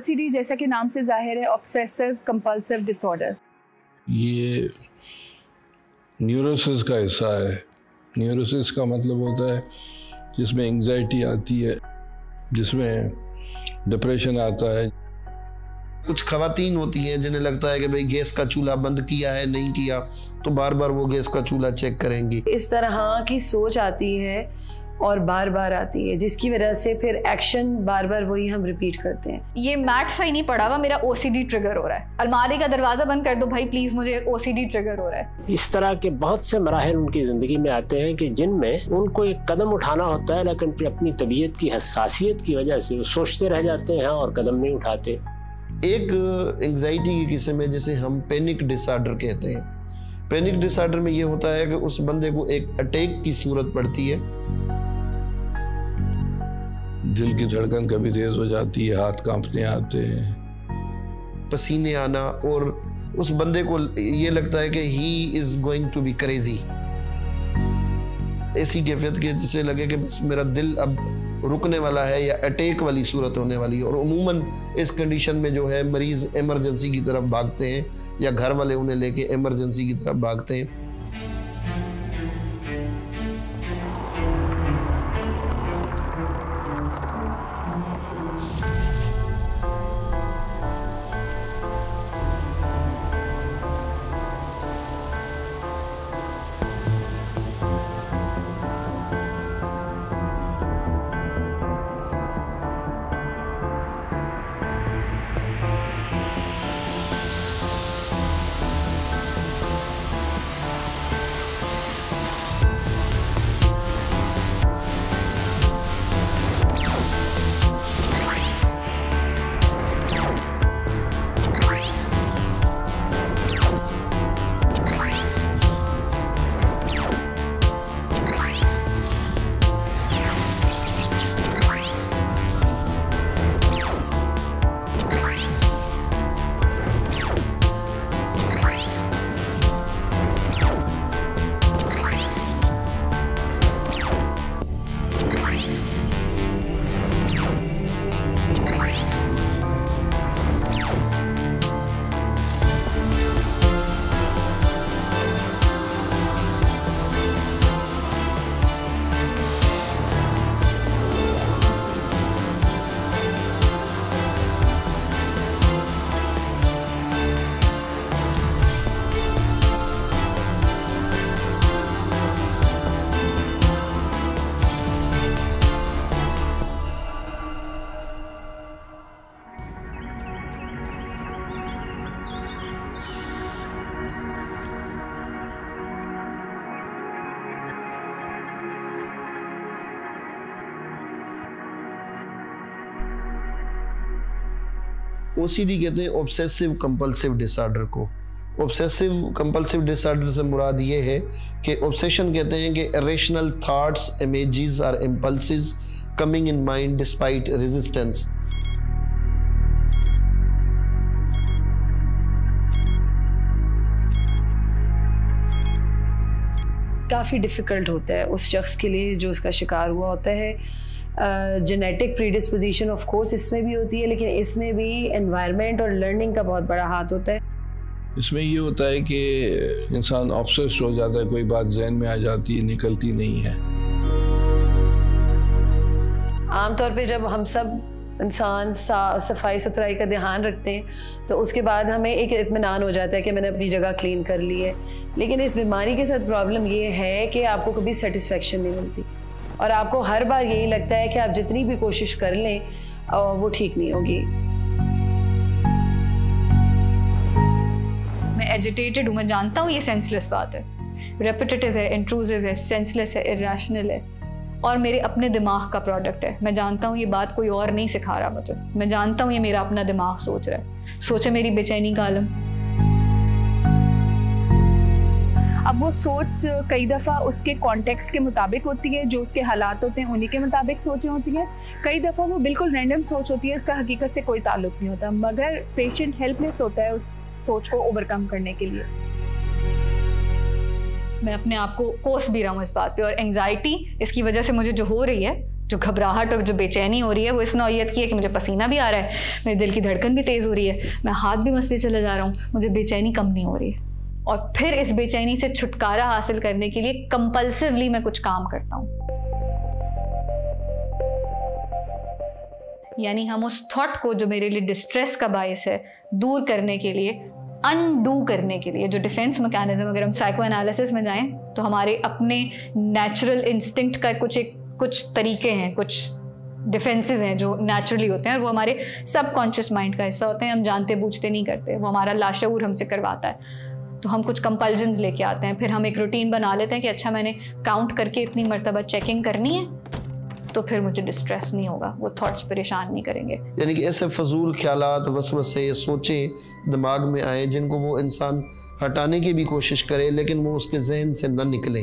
OCD जैसा कि नाम से जाहिर है ऑब्सेसिव कंपल्सिव डिसऑर्डर, ये न्यूरोसिस का हिस्सा है। न्यूरोसिस का मतलब होता है जिसमें एंग्जाइटी आती है, जिसमें डिप्रेशन आता है। कुछ खवातीन होती हैं जिन्हें लगता है कि भाई गैस का चूल्हा बंद किया है नहीं किया, तो बार बार वो गैस का चूल्हा चेक करेंगी। इस तरह की सोच आती है और बार बार आती है, जिसकी वजह से फिर एक्शन बार बार वही हम रिपीट करते हैं। ये मैथ सही नहीं पड़ा हुआ, मेरा OCD ट्रिगर हो रहा है। अलमारी का दरवाजा बंद कर दो भाई प्लीज, मुझे OCD ट्रिगर हो रहा है। इस तरह के बहुत से मराहिल उनकी जिंदगी में आते हैं कि जिनमें उनको एक कदम उठाना होता है, लेकिन फिर अपनी तबीयत की हसासियत की वजह से वो सोचते रह जाते हैं और कदम नहीं उठाते। एक एंग्जाइटी के किस्म में जिसे हम पैनिक डिसऑर्डर कहते हैं। पैनिक डिसऑर्डर में ये होता है कि उस बंदे को एक अटैक की सूरत पड़ती है। दिल की धड़कन कभी तेज हो जाती है, हाथ कांपने आते हैं, पसीने आना, और उस बंदे को ये लगता है कि he is going to be crazy. ऐसी कैफियत के जिसे लगे कि बस मेरा दिल अब रुकने वाला है या अटैक वाली सूरत होने वाली है। और उमूमन इस कंडीशन में जो है मरीज इमरजेंसी की तरफ भागते हैं या घर वाले उन्हें लेके इमरजेंसी की तरफ भागते हैं। OCD कहते हैं ऑब्सेसिव कंपल्सिव डिसऑर्डर को। ऑब्सेसिव कंपल्सिव डिसऑर्डर से मुराद ये है कि ऑब्सेशन कहते हैं कि इरेशनल थॉट्स, इमेजेस और impulses coming in mind despite resistance. काफ़ी डिफ़िकल्ट होता है उस शख्स के लिए जो उसका शिकार हुआ होता है। जेनेटिक प्रीडिस्पोजिशन ऑफ कोर्स इसमें भी होती है, लेकिन इसमें भी एनवायरनमेंट और लर्निंग का बहुत बड़ा हाथ होता है। इसमें ये होता है कि इंसान ऑब्सेस्ड हो जाता है, कोई बात जहन में आ जाती है, निकलती नहीं है। आमतौर पे जब हम सब इंसान सफाई सुथराई का ध्यान रखते हैं तो उसके बाद हमें एक इत्मीनान हो जाता है कि मैंने अपनी जगह क्लीन कर ली है। लेकिन इस बीमारी के साथ प्रॉब्लम ये है कि आपको कभी सेटिस्फेक्शन नहीं मिलती और आपको हर बार यही लगता है कि आप जितनी भी कोशिश कर लें वो ठीक नहीं होगी। मैं एजिटेटेड हूँ, मैं जानता हूँ ये सेंसलेस बात है, रेपिटेटिव है, इंट्रूसिव है, सेंसलेस है, इरैशनल है और मेरे अपने दिमाग का प्रोडक्ट है। मैं जानता हूँ ये बात कोई और नहीं सिखा रहा मुझे, मैं जानता हूँ ये मेरा अपना दिमाग सोच रहा है। सोचे मेरी बेचैनी का आलम। अब वो सोच कई दफ़ा उसके कॉन्टेक्स्ट के मुताबिक होती है, जो उसके हालात होते हैं उन्हीं के मुताबिक सोचें होती हैं। कई दफ़ा वो बिल्कुल रैंडम सोच होती है, उसका हकीकत से कोई ताल्लुक नहीं होता, मगर पेशेंट हेल्पलेस होता है उस सोच को ओवरकम करने के लिए। मैं अपने आप को कोस भी रहा हूँ इस बात पे और एंजाइटी इसकी वजह से मुझे जो हो रही है जो घबराहट और जो बेचैनी हो रही है वो इस नौइयत की है कि मुझे पसीना भी आ रहा है, मेरे दिल की धड़कन भी तेज़ हो रही है, मैं हाथ भी मसले चले जा रहा हूँ, मुझे बेचैनी कम नहीं हो रही है। और फिर इस बेचैनी से छुटकारा हासिल करने के लिए कंपल्सिवली मैं कुछ काम करता हूँ। यानी हम उस थॉट को जो मेरे लिए डिस्ट्रेस का बायस है दूर करने के लिए, अनडू करने के लिए, जो डिफेंस मैकेनिज्म, अगर हम साइको एनालिसिस में जाएं तो हमारे अपने नेचुरल इंस्टिंक्ट का कुछ तरीके हैं, कुछ डिफेंसेस हैं जो नेचुरली होते हैं और वो हमारे सबकॉन्शियस माइंड का हिस्सा होते हैं, हम जानते बूझते नहीं करते, वो हमारा लाशऊर हमसे करवाता है। तो हम कुछ कंपल्जन्स लेके आते हैं, फिर हम एक रूटीन बना लेते हैं कि अच्छा मैंने काउंट करके इतनी मरतबा चेकिंग करनी है तो फिर मुझे डिस्ट्रेस नहीं होगा, वो थॉट्स परेशान नहीं करेंगे। यानी कि ऐसे फजूल ख्यालात, वसवसे, सोचें दिमाग में आए जिनको वो इंसान हटाने की भी कोशिश करे लेकिन वो उसके जहन से न निकले।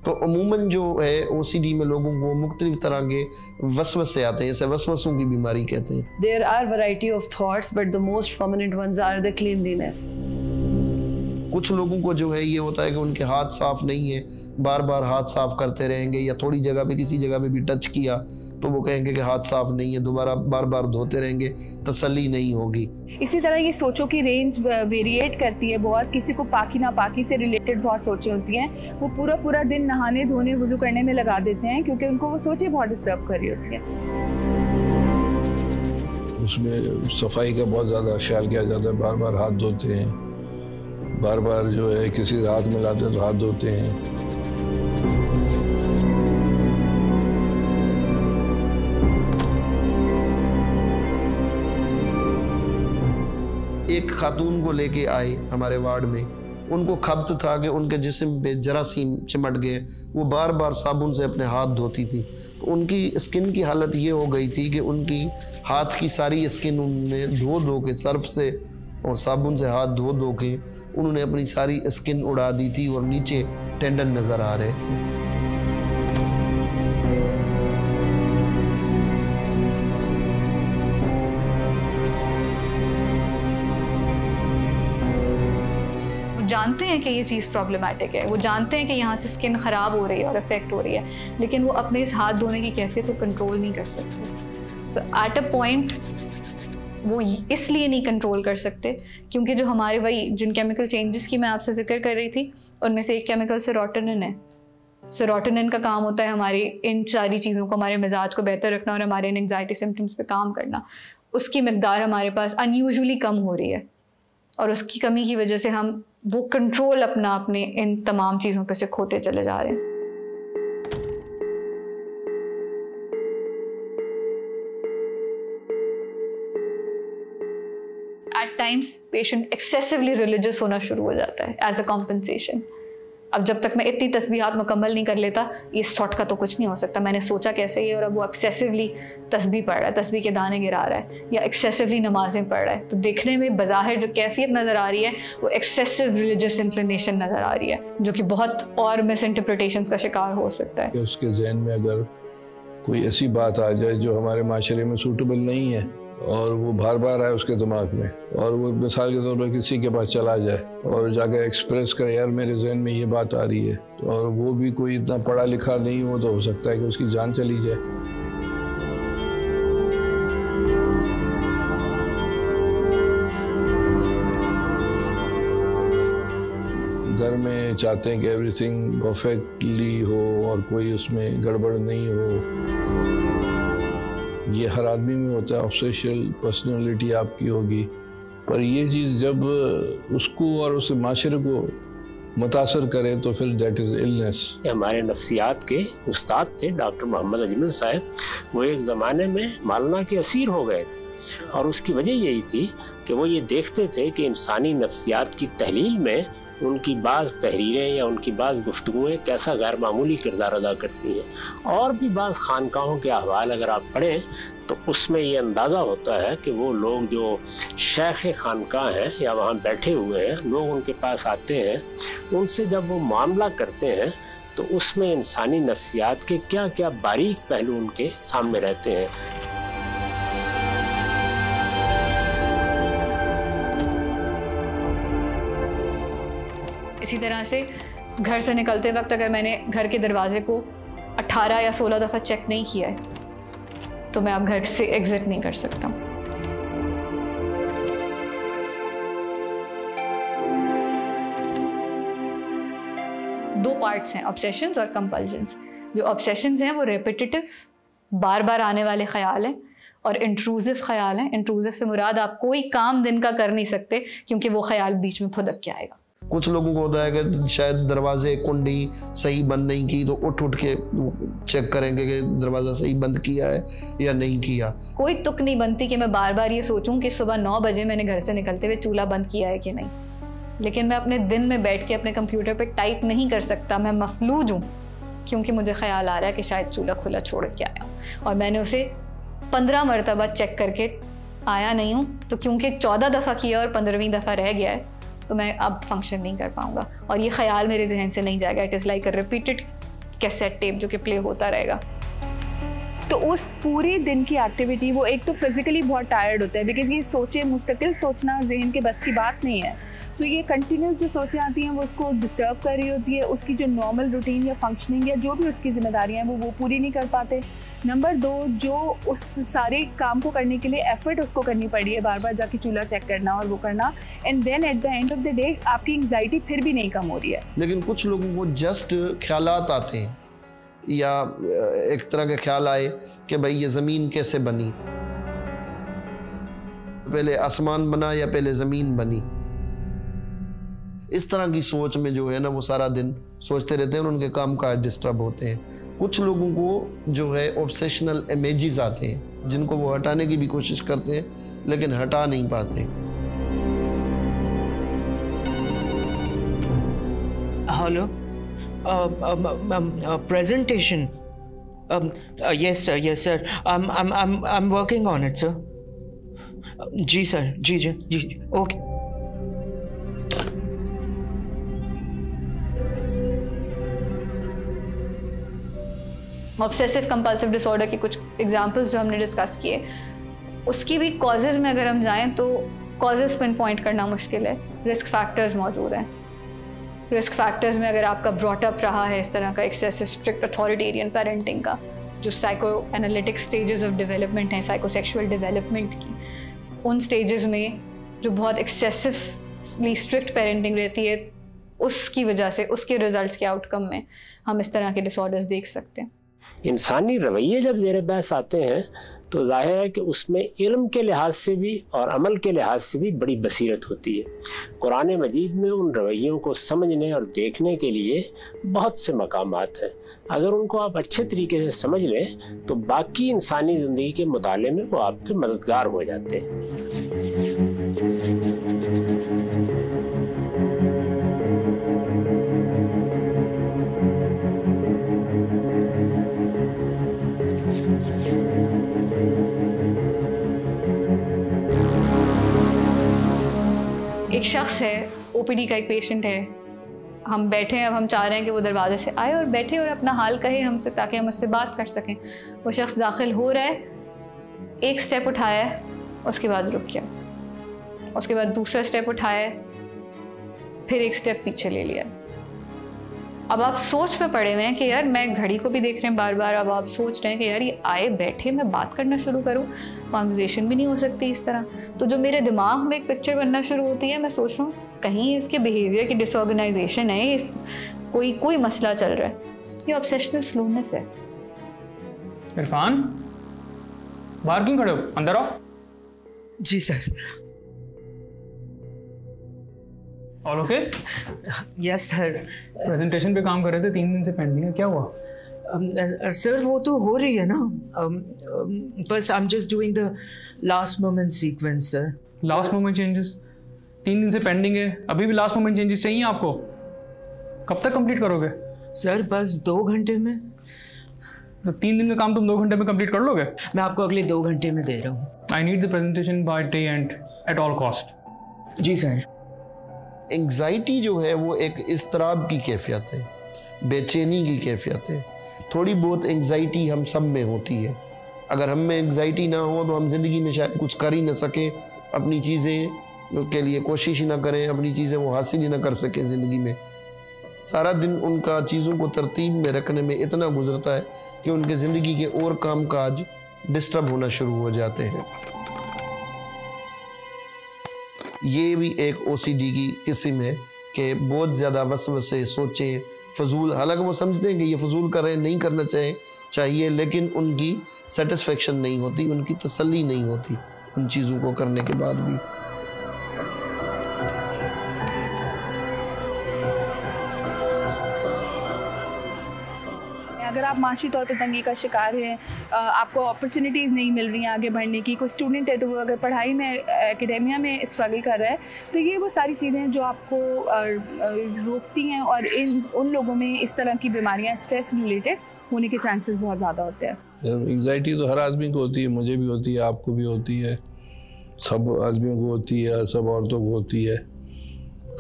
तो अमूमन जो है OCD में लोगों को मुख्तलिफ तरह के वसवसे आते हैं, इसे वसवसों की बीमारी कहते हैं। There are variety of thoughts, but the most prominent ones are the cleanliness. कुछ लोगों को जो है ये होता है कि उनके हाथ साफ नहीं है, बार बार हाथ साफ करते रहेंगे, या थोड़ी जगह पे किसी जगह पे भी टच किया तो वो कहेंगे कि हाथ साफ नहीं है, दोबारा बार बार धोते रहेंगे, तसल्ली नहीं होगी। इसी तरह ये सोचों की रेंज वेरिएट करती है बहुत। किसी को पाकी नापाकी से रिलेटेड बहुत सोचें होती हैं, वो पूरा दिन नहाने धोने वुज़ू करने में लगा देते हैं क्योंकि उनको वो सोचें बहुत डिस्टर्ब कर रही होती हैं। उसमें सफाई का बहुत ज़्यादा ख्याल किया जाता है, बार बार हाथ धोते हैं, बार बार जो है किसी हाथ मिलाते हैं तो हाथ धोते हैं। एक खातून को लेके आए हमारे वार्ड में, उनको खब्त था कि उनके जिस्म पे जरासीम चिमट गए, वो बार बार साबुन से अपने हाथ धोती थी। तो उनकी स्किन की हालत ये हो गई थी कि उनकी हाथ की सारी स्किन उन्होंने धो के सर्फ से और साबुन से हाथ धो के उन्होंने अपनी सारी स्किन उड़ा दी थी और नीचे टेंडन नज़र आ रहे थे। वो जानते हैं कि ये चीज़ प्रॉब्लमैटिक है, वो जानते हैं कि यहाँ से स्किन ख़राब हो रही है और अफेक्ट हो रही है, लेकिन वो अपने इस हाथ धोने की कैफियत को कंट्रोल नहीं कर सकते। तो एट अ पॉइंट वो इसलिए नहीं कंट्रोल कर सकते क्योंकि जो हमारे वही जिन केमिकल चेंजेस की मैं आपसे जिक्र कर रही थी उनमें से एक केमिकल सेरोटोनिन है। सेरोटोनिन का काम होता है हमारी इन सारी चीज़ों को, हमारे मिजाज को बेहतर रखना और हमारे इन एंग्जाइटी सिम्टम्स पे काम करना। उसकी मकदार हमारे पास अनयूजुअली कम हो रही है और उसकी कमी की वजह से हम वो कंट्रोल अपने इन तमाम चीज़ों पे से खोते चले जा रहे हैं। At times patient excessively religious होना शुरू हो जाता है as a compensation। अब जब तक मैं इतनी तस्बीहात मुकम्मल नहीं कर लेता, ये थॉट का तो कुछ नहीं हो सकता, मैंने सोचा कैसे ही, और अब वो एक्सेसिवली तस्बीह पढ़ रहा है, तस्बीह के दाने गिरा रहा है या एक्सेसिवली नमाजें पढ़ रहा है, तो देखने में बज़ाहिर जो कैफियत नज़र आ रही है वो एक्सेसिव रिलीजियस इंक्लिनेशन नज़र आ रही है, जो कि बहुत और मिस इंटरप्रिटेशंस का शिकार हो सकता है। उसके जहन में अगर कोई ऐसी बात आ जाए जो हमारे माशरे में सूटेबल नहीं है और वो बार बार आए उसके दिमाग में, और वो मिसाल के तौर पर किसी के पास चला जाए और जाकर एक्सप्रेस करे यार मेरे जहन में ये बात आ रही है, और वो भी कोई इतना पढ़ा लिखा नहीं हो तो हो सकता है कि उसकी जान चली जाए। घर में चाहते हैं कि एवरीथिंग परफेक्टली हो और कोई उसमें गड़बड़ नहीं हो। ये हर आदमी में होता है, ऑब्सेशनल पर्सनालिटी आपकी होगी, पर ये चीज़ जब उसको और उस माशरे को मुतासर करे तो फिर दैट इज़ इलनेस। हमारे नफ्सियात के उस्ताद थे डॉक्टर मोहम्मद अजमल साहब, वो एक ज़माने में मौलाना के असीर हो गए थे और उसकी वजह यही थी कि वो ये देखते थे कि इंसानी नफ्सियात की तहलील में उनकी बाज़ तहरीरें या उनकी बाज़ गुफ्तगुएँ कैसा गैर मामूली किरदार अदा करती हैं। और भी बाज़ खानकाहों के अहवाल अगर आप पढ़ें तो उसमें ये अंदाज़ा होता है कि वो लोग जो शेख खानकाह हैं या वहाँ बैठे हुए हैं, लोग उनके पास आते हैं, उनसे जब वो मामला करते हैं तो उसमें इंसानी नफ्सियात के क्या क्या बारीक पहलू उनके सामने रहते हैं। इसी तरह से घर से निकलते वक्त अगर मैंने घर के दरवाजे को 18 या 16 दफ़ा चेक नहीं किया है तो मैं अब घर से एग्जिट नहीं कर सकता। दो पार्ट्स हैं, ऑब्सेशंस और कंपल्जन्स। जो ऑब्सेशंस हैं वो रेपिटेटिव, बार बार आने वाले ख्याल हैं, और इंट्रूसिव ख्याल हैं। इंट्रूसिव से मुराद आप कोई काम दिन का कर नहीं सकते क्योंकि वो ख्याल बीच में फुदक के आएगा। कुछ लोगों को होता है कि शायद दरवाजे कुंडी सही बंद नहीं की, तो उठ के चेक करेंगे कि दरवाज़ा सही बंद किया है या नहीं किया। कोई तुक नहीं बनती कि मैं बार बार ये सोचूं कि सुबह 9 बजे मैंने घर से निकलते हुए चूल्हा बंद किया है कि नहीं, लेकिन मैं अपने दिन में बैठ के अपने कंप्यूटर पे टाइप नहीं कर सकता। मैं मफलूज हूँ क्योंकि मुझे ख्याल आ रहा है कि शायद चूल्हा खुला छोड़ के आया हूँ और मैंने उसे 15 मरतबा चेक करके आया नहीं हूँ, तो क्योंकि 14 दफ़ा किया और 15वीं दफ़ा रह गया है तो मैं अब फंक्शन नहीं कर पाऊँगा और ये ख्याल मेरे जहन से नहीं जाएगा। It is like a repeated cassette tape जो कि प्ले होता रहेगा। तो उस पूरे दिन की एक्टिविटी वो एक तो फिजिकली बहुत टायर्ड होता है, बिकॉज ये सोचे मुस्तकिल सोचना जहन के बस की बात नहीं है। तो ये कंटिन्यूस जो सोचें आती हैं वो उसको डिस्टर्ब कर रही होती है, उसकी जो नॉर्मल रूटीन या फंक्शनिंग या जो भी उसकी जिम्मेदारियां हैं वो पूरी नहीं कर पाते। नंबर 2, जो उस सारे काम को करने के लिए एफर्ट उसको करनी पड़ी है, बार बार जाके चूल्हा चेक करना और वो करना, and then at the end of the day आपकी एंग्जाइटी फिर भी नहीं कम हो रही है। लेकिन कुछ लोगों को जस्ट ख्यालात आते हैं या एक तरह के ख्याल आए कि भाई ये ज़मीन कैसे बनी, पहले आसमान बना या पहले ज़मीन बनी। इस तरह की सोच में जो है ना वो सारा दिन सोचते रहते हैं और उनके काम काज डिस्टर्ब होते हैं। कुछ लोगों को जो है ऑब्सेशनल इमेजेस आते हैं जिनको वो हटाने की भी कोशिश करते हैं लेकिन हटा नहीं पाते। Hello, presentation. Yes sir. I'm working on it, sir. जी सर, जी. Okay. ऑब्सेसिव कंपल्सिव डिसऑर्डर की कुछ एग्जांपल्स जो हमने डिस्कस किए, उसकी भी कॉजेज़ में अगर हम जाएं तो कॉजेज़ पिन पॉइंट करना मुश्किल है। रिस्क फैक्टर्स मौजूद हैं। रिस्क फैक्टर्स में अगर आपका ब्रॉटअप रहा है इस तरह का एक्सेसिव स्ट्रिक्ट अथॉरिटेरियन पेरेंटिंग का, जो psycho analytic stages of development हैं साइकोसेक्सुअल डेवलपमेंट की, उन स्टेजेस में जो बहुत एक्सेसिवली स्ट्रिक्ट पेरेंटिंग रहती है, उसकी वजह से उसके रिजल्ट्स के आउटकम में हम इस तरह के डिसऑर्डर्स देख सकते हैं। इंसानी रवैये जब ज़ेर बहस आते हैं तो जाहिर है कि उसमें इल्म के लिहाज से भी और अमल के लिहाज से भी बड़ी बसीरत होती है। कुरान मजीद में उन रवैयों को समझने और देखने के लिए बहुत से मकामात हैं। अगर उनको आप अच्छे तरीके से समझ लें तो बाकी इंसानी ज़िंदगी के मुताले में वो आपके मददगार हो जाते हैं। एक शख्स है, ओपीडी का एक पेशेंट है, हम बैठे हैं, अब हम चाह रहे हैं कि वो दरवाजे से आए और बैठे और अपना हाल कहे हमसे ताकि हम उससे बात कर सकें। वो शख्स दाखिल हो रहा है, एक स्टेप उठाया है, उसके बाद रुक गया, उसके बाद दूसरा स्टेप उठाया है, फिर एक स्टेप पीछे ले लिया। अब आप सोच में पड़े हुए हैं कि यार मैं घड़ी को भी देख रहे हैं बार बार। अब आप सोच रहे हैं कि यार ये आए बैठे मैं बात करना शुरू करूं, कॉन्वर्सेशन भी नहीं हो सकती इस तरह। तो जो मेरे दिमाग में एक पिक्चर बनना शुरू होती है, मैं सोच रहा हूँ कहीं इसके बिहेवियर की डिसऑर्गेनाइजेशन है, कोई मसला चल रहा है। ये ऑब्सेशनल स्लोनेस है। इरफान, बाहर क्यों खड़े हो? अंदर आओ। जी sir. All okay? Yes sir. Presentation पे काम कर रहे थे, 3 दिन से पेंडिंग है, क्या हुआ? सर वो तो हो रही है ना, बस I am just doing the last moment sequence sir. Last moment changes 3 दिन से पेंडिंग है, अभी भी लास्ट मोमेंट चेंजेस चाहिए आपको? कब तक कंप्लीट करोगे? सर बस 2 घंटे में। तो 3 दिन का काम तुम 2 घंटे में कंप्लीट कर लोगे? मैं आपको अगले 2 घंटे में दे रहा हूँ। I need the presentation by day and at all cost. जी सर। एंग्जाइटी जो है वो एक इज़्तिराब की कैफियत है, बेचैनी की कैफियत है। थोड़ी बहुत एंग्जाइटी हम सब में होती है। अगर हम में एंग्जाइटी ना हो तो हम ज़िंदगी में शायद कुछ कर ही ना सकें, अपनी चीज़ें के लिए कोशिश ही ना करें, अपनी चीज़ें वो हासिल ही ना कर सकें ज़िंदगी में। सारा दिन उनका चीज़ों को तरतीब में रखने में इतना गुजरता है कि उनके ज़िंदगी के और काम काज डिस्टर्ब होना शुरू हो जाते हैं। ये भी एक OCD की किस्म है कि बहुत ज़्यादा वसवसे, सोचें, फजूल, हालांकि वो समझते हैं कि ये फजूल कर रहे हैं, नहीं करना चाहिए, लेकिन उनकी सेटिस्फेक्शन नहीं होती, उनकी तसल्ली नहीं होती उन चीज़ों को करने के बाद भी। अगर आप माशी तौर पर तंगी का शिकार हैं, आपको अपॉर्चुनिटीज़ नहीं मिल रही हैं आगे बढ़ने की, कोई स्टूडेंट है तो वो अगर पढ़ाई में, एकेडेमिया में स्ट्रगल कर रहा है, तो ये वो सारी चीज़ें जो आपको रोकती हैं और उन लोगों में इस तरह की बीमारियां स्ट्रेस रिलेटेड होने के चांसेस बहुत ज़्यादा होते हैं। एंग्जाइटी तो हर आदमी को होती है, मुझे भी होती है, आपको भी होती है, सब आदमियों को होती है, सब औरतों को होती है।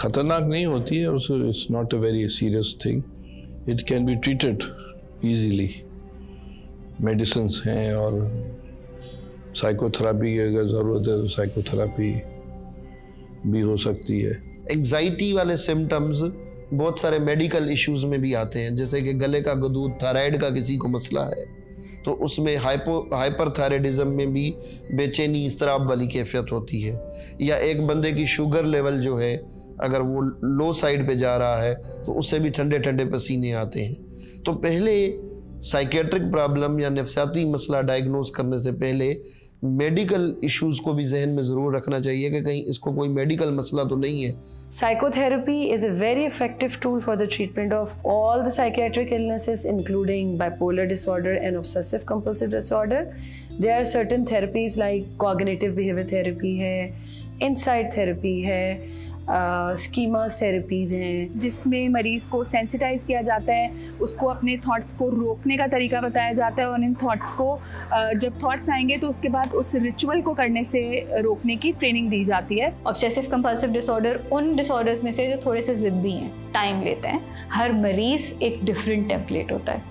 ख़तरनाक नहीं होती है, it's not a very serious thing, it can be treated easily. Medicines हैं और साइकोथेरेपी की अगर ज़रूरत है तो साइकोथेरेपी भी हो सकती है। एंग्जाइटी वाले सिम्टम्स बहुत सारे मेडिकल इश्यूज़ में भी आते हैं, जैसे कि गले का गदूद, थायराइड का किसी को मसला है तो उसमें हाइपरथायराइडिज्म में भी बेचैनी, इस्तराब वाली कैफियत होती है, या एक बंदे की शुगर लेवल जो है अगर वो लो साइड पे जा रहा है तो उससे भी ठंडे ठंडे पसीने आते हैं। तो पहले साइकेट्रिक प्रॉब्लम या नफ्सियाती मसला डायग्नोज करने से पहले मेडिकल इश्यूज को भी जहन में ज़रूर रखना चाहिए कि कहीं इसको कोई मेडिकल मसला तो नहीं है। Psychotherapy is a very effective tool for the treatment of all the psychiatric illnesses, including bipolar disorder and obsessive compulsive disorder. There are certain therapies like cognitive behavior therapy है, insight therapy है, schema therapies हैं, जिसमें मरीज़ को sensitize किया जाता है, उसको अपने थॉट्स को रोकने का तरीका बताया जाता है और इन थॉट्स को जब थॉट्स आएंगे तो उसके बाद उस रिचुअल को करने से रोकने की ट्रेनिंग दी जाती है। ऑब्सेसिव कंपल्सिव डिसऑर्डर उन डिसऑर्डर्स में से जो थोड़े से ज़िद्दी हैं, टाइम लेते हैं। हर मरीज़ एक डिफरेंट टेम्पलेट होता है।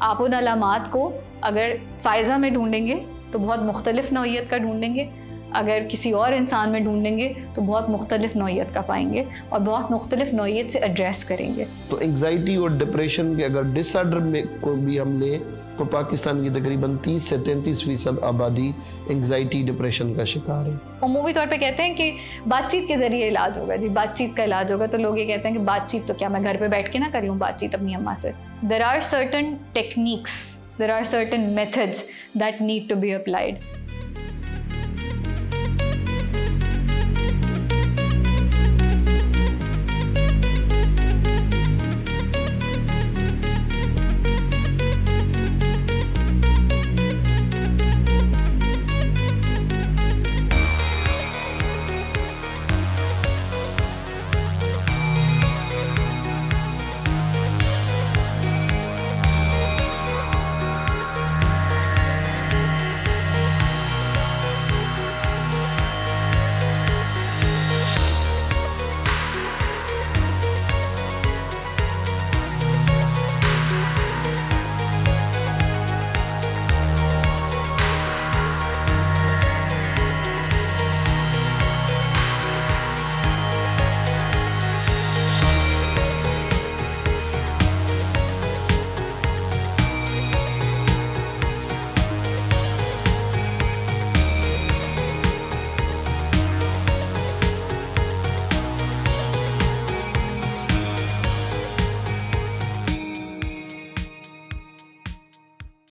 आप उन अलामात को अगर फ़ायज़ा में ढूंढेंगे तो बहुत मुख्तलिफ नौइयत का ढूंढेंगे, अगर किसी और इंसान में ढूंढेंगे तो बहुत मुख्तलिफ नौइयत का पाएंगे और बहुत मुख्तलिफ नौइयत से एड्रेस करेंगे। तो एंग्जाइटी और डिप्रेशन के अगर डिसऑर्डर में को भी हम लें तो पाकिस्तान की तकरीबन 30 से 33% आबादी एंग्जाइटी डिप्रेशन का शिकार है। अमूमी तौर पे कहते हैं कि बातचीत के ज़रिए इलाज होगा जी, बातचीत का इलाज होगा, तो लोग ये कहते हैं कि बातचीत तो क्या मैं घर पे बैठ के ना कर लूँ बातचीत अपनी अम्मा से। There are certain techniques, there are certain methods that need to be applied.